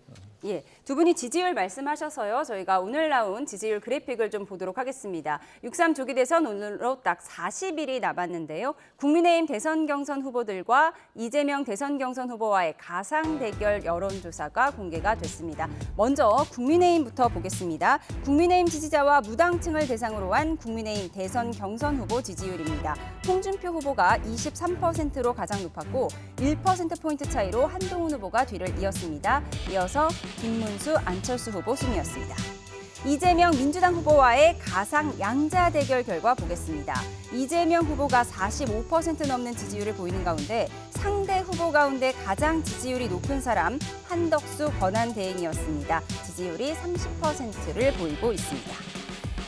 예, 두 분이 지지율 말씀하셔서요. 저희가 오늘 나온 지지율 그래픽을 좀 보도록 하겠습니다. 6.3 조기 대선 오늘로 딱 40일이 남았는데요. 국민의힘 대선 경선 후보들과 이재명 대선 경선 후보와의 가상 대결 여론조사가 공개가 됐습니다. 먼저 국민의힘부터 보겠습니다. 국민의힘 지지자와 무당층을 대상으로 한 국민의힘 대선 경선 후보 지지율입니다. 홍준표 후보가 23%로 가장 높았고 1%포인트 차이로 한동훈 후보가 뒤를 이었습니다. 이어서 김문수, 안철수 후보 순이었습니다. 이재명 민주당 후보와의 가상 양자 대결 결과 보겠습니다. 이재명 후보가 45% 넘는 지지율을 보이는 가운데 상대 후보 가운데 가장 지지율이 높은 사람 한덕수 권한대행이었습니다. 지지율이 30%를 보이고 있습니다.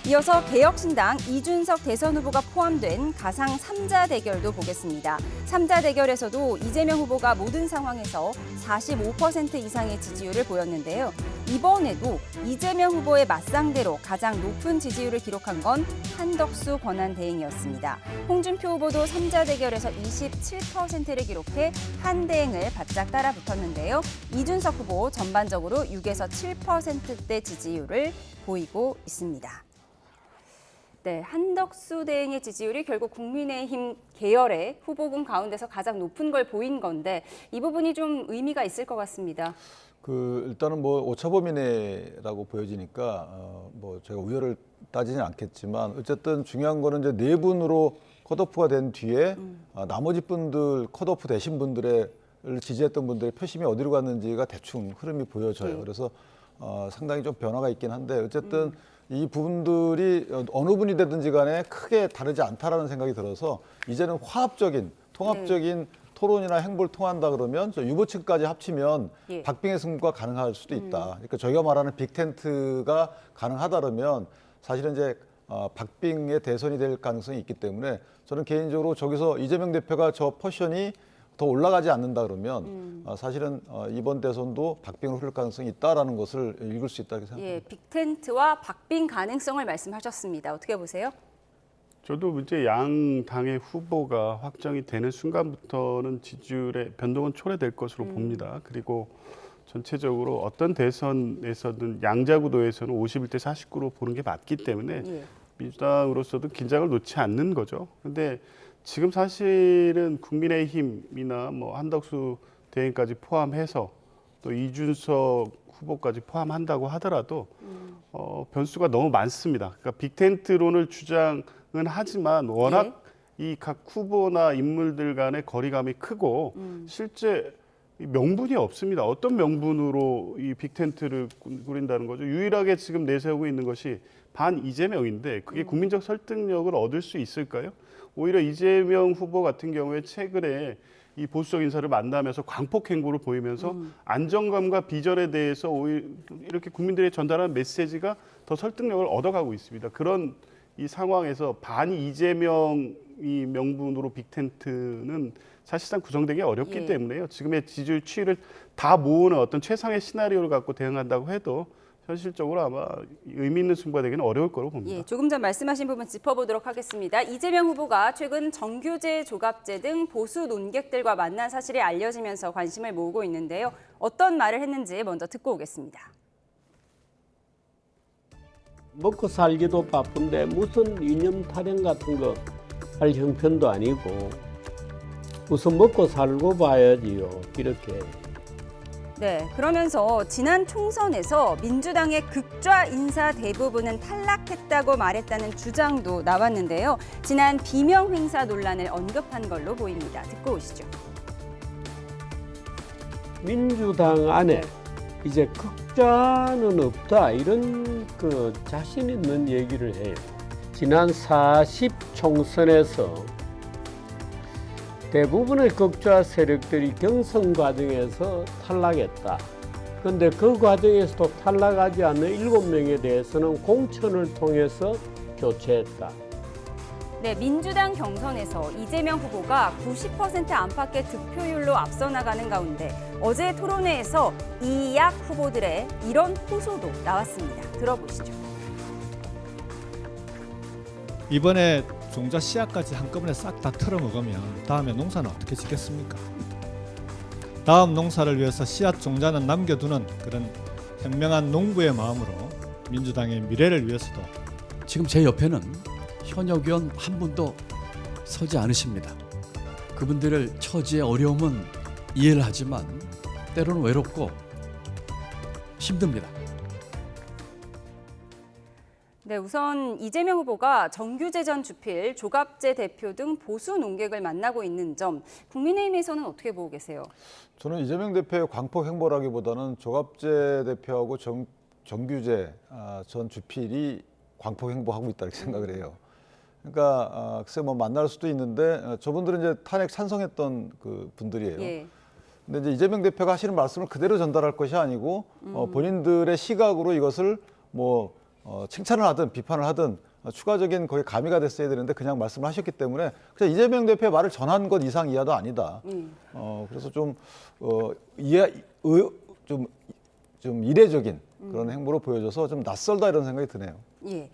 이어서 개혁신당 이준석 대선 후보가 포함된 가상 3자 대결도 보겠습니다. 3자 대결에서도 이재명 후보가 모든 상황에서 45% 이상의 지지율을 보였는데요. 이번에도 이재명 후보의 맞상대로 가장 높은 지지율을 기록한 건 한덕수 권한대행이었습니다. 홍준표 후보도 3자 대결에서 27%를 기록해 한 대행을 바짝 따라 붙었는데요. 이준석 후보 전반적으로 6에서 7%대 지지율을 보이고 있습니다. 네, 한덕수 대행의 지지율이 결국 국민의힘 계열의 후보군 가운데서 가장 높은 걸 보인 건데 이 부분이 좀 의미가 있을 것 같습니다. 일단은 뭐 오차범위내라고 보여지니까 뭐 제가 우열을 따지진 않겠지만 어쨌든 중요한 거는 이제 네 분으로 컷오프가 된 뒤에 나머지 분들 컷오프 되신 분들을 지지했던 분들의 표심이 어디로 갔는지가 대충 흐름이 보여져요. 그래서 상당히 좀 변화가 있긴 한데 어쨌든 이 부분들이 어느 분이 되든지 간에 크게 다르지 않다라는 생각이 들어서 이제는 화합적인 통합적인 토론이나 행보를 통한다 그러면 저 유보 측까지 합치면 박빙의 승부가 가능할 수도 있다. 그러니까 저희가 말하는 빅텐트가 가능하다 그러면 사실은 이제 박빙의 대선이 될 가능성이 있기 때문에 저는 개인적으로 저기서 이재명 대표가 저 포션이 더 올라가지 않는다 그러면 사실은 이번 대선도 박빙으로 흐를 가능성이 있다라는 것을 읽을 수 있다고 생각합니다. 예, 빅텐트와 박빙 가능성을 말씀하셨습니다. 어떻게 보세요? 저도 이제 양 당의 후보가 확정이 되는 순간부터는 지지율의 변동은 초래될 것으로 봅니다. 그리고 전체적으로 어떤 대선에서든 양자구도에서는 51대 49로 보는 게 맞기 때문에 민주당으로서도 긴장을 놓지 않는 거죠. 근데 지금 사실은 국민의힘이나 뭐 한덕수 대행까지 포함해서 또 이준석 후보까지 포함한다고 하더라도 변수가 너무 많습니다. 그러니까 빅텐트론을 주장은 하지만 워낙 이 각 후보나 인물들 간의 거리감이 크고 실제 명분이 없습니다. 어떤 명분으로 이 빅텐트를 꾸린다는 거죠. 유일하게 지금 내세우고 있는 것이 반 이재명인데 그게 국민적 설득력을 얻을 수 있을까요? 오히려 이재명 후보 같은 경우에 최근에 이 보수적 인사를 만나면서 광폭 행보를 보이면서 안정감과 비전에 대해서 오히려 이렇게 국민들의 전달하는 메시지가 더 설득력을 얻어가고 있습니다. 그런 이 상황에서 반 이재명이 명분으로 빅텐트는 사실상 구성되기 어렵기 때문에요. 지금의 지지율 추이를 다 모으는 어떤 최상의 시나리오를 갖고 대응한다고 해도 현실적으로 아마 의미 있는 승부가 되기는 어려울 거로 봅니다. 예, 조금 전 말씀하신 부분 짚어보도록 하겠습니다. 이재명 후보가 최근 정규제, 조갑제 등 보수 논객들과 만난 사실이 알려지면서 관심을 모으고 있는데요. 어떤 말을 했는지 먼저 듣고 오겠습니다. 먹고 살기도 바쁜데 무슨 이념 타령 같은 거 할 형편도 아니고 우선 먹고 살고 봐야지요. 이렇게. 네, 그러면서 지난 총선에서 민주당의 극좌 인사 대부분은 탈락했다고 말했다는 주장도 나왔는데요. 지난 비명 행사 논란을 언급한 걸로 보입니다. 듣고 오시죠. 민주당 안에 이제 극좌는 없다 이런 그 자신 있는 얘기를 해요. 지난 40 총선에서 대부분의 극좌 세력들이 경선 과정에서 탈락했다. 그런데 그 과정에서도 탈락하지 않는 7명에 대해서는 공천을 통해서 교체했다. 네, 민주당 경선에서 이재명 후보가 90% 안팎의 득표율로 앞서 나가는 가운데 어제 토론회에서 이약 후보들의 이런 호소도 나왔습니다. 들어보시죠. 이번에 종자 씨앗까지 한꺼번에 싹 다 틀어먹으면 다음에 농사는 어떻게 짓겠습니까? 다음 농사를 위해서 씨앗 종자는 남겨두는 그런 현명한 농부의 마음으로 민주당의 미래를 위해서도 지금 제 옆에는 현역 의원 한 분도 서지 않으십니다. 그분들의 처지의 어려움은 이해를 하지만 때로는 외롭고 힘듭니다. 네, 우선 이재명 후보가 정규제 전 주필, 조갑제 대표 등 보수 논객을 만나고 있는 점, 국민의힘에서는 어떻게 보고 계세요? 저는 이재명 대표의 광폭 행보라기보다는 조갑제 대표하고 정규제 전 주필이 광폭 행보하고 있다 이렇게 생각을 해요. 그러니까 글쎄 뭐 만날 수도 있는데 저분들은 이제 탄핵 찬성했던 그 분들이에요. 예. 근데 이제 이재명 대표가 하시는 말씀을 그대로 전달할 것이 아니고 본인들의 시각으로 이것을 뭐 칭찬을 하든 비판을 하든 추가적인 거기에 가미가 됐어야 되는데 그냥 말씀을 하셨기 때문에 그냥 이재명 대표의 말을 전한 것 이상 이하도 아니다. 그래서 좀 이례적인 그런 행보로 보여져서 좀 낯설다 이런 생각이 드네요. 예.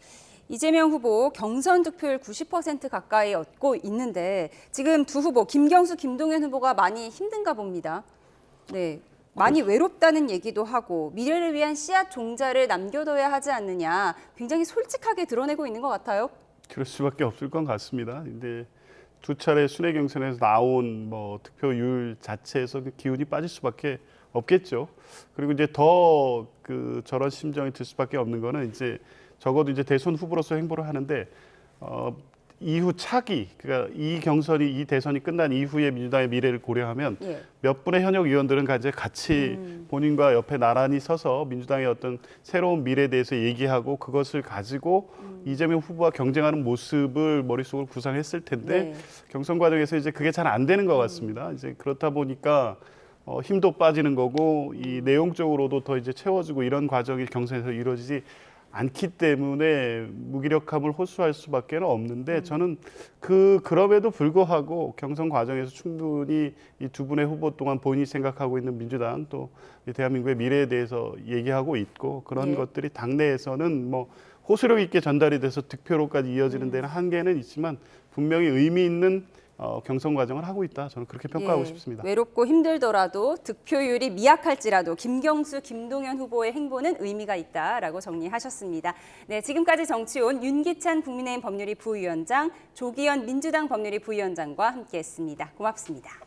이재명 후보 경선 득표율 90% 가까이 얻고 있는데 지금 두 후보 김경수, 김동연 후보가 많이 힘든가 봅니다. 네. 많이 외롭다는 얘기도 하고 미래를 위한 씨앗 종자를 남겨둬야 하지 않느냐 굉장히 솔직하게 드러내고 있는 것 같아요. 그럴 수밖에 없을 것 같습니다. 근데 두 차례 순회 경선에서 나온 뭐 득표율 자체에서 그 기운이 빠질 수밖에 없겠죠. 그리고 이제 더 그 저런 심정이 들 수밖에 없는 거는 이제 적어도 이제 대선 후보로서 행보를 하는데 이후 차기, 그러니까 이 경선이 이 대선이 끝난 이후에 민주당의 미래를 고려하면 몇 분의 현역 의원들은 이제 같이 본인과 옆에 나란히 서서 민주당의 어떤 새로운 미래에 대해서 얘기하고 그것을 가지고 이재명 후보와 경쟁하는 모습을 머릿속으로 구상했을 텐데 경선 과정에서 이제 그게 잘 안 되는 것 같습니다. 이제 그렇다 보니까 힘도 빠지는 거고 이 내용적으로도 더 이제 채워지고 이런 과정이 경선에서 이루어지지 않기 때문에 무기력함을 호소할 수밖에 없는데 저는 그럼에도 불구하고 경선 과정에서 충분히 이 두 분의 후보 동안 본인이 생각하고 있는 민주당 또 대한민국의 미래에 대해서 얘기하고 있고 그런 것들이 당내에서는 뭐 호소력 있게 전달이 돼서 득표로까지 이어지는 데는 한계는 있지만 분명히 의미 있는 경선 과정을 하고 있다. 저는 그렇게 평가하고 싶습니다. 외롭고 힘들더라도 득표율이 미약할지라도 김경수, 김동연 후보의 행보는 의미가 있다라고 정리하셨습니다. 네, 지금까지 정치온 윤기찬 국민의힘 법률위 부위원장, 조기현 민주당 법률위 부위원장과 함께했습니다. 고맙습니다.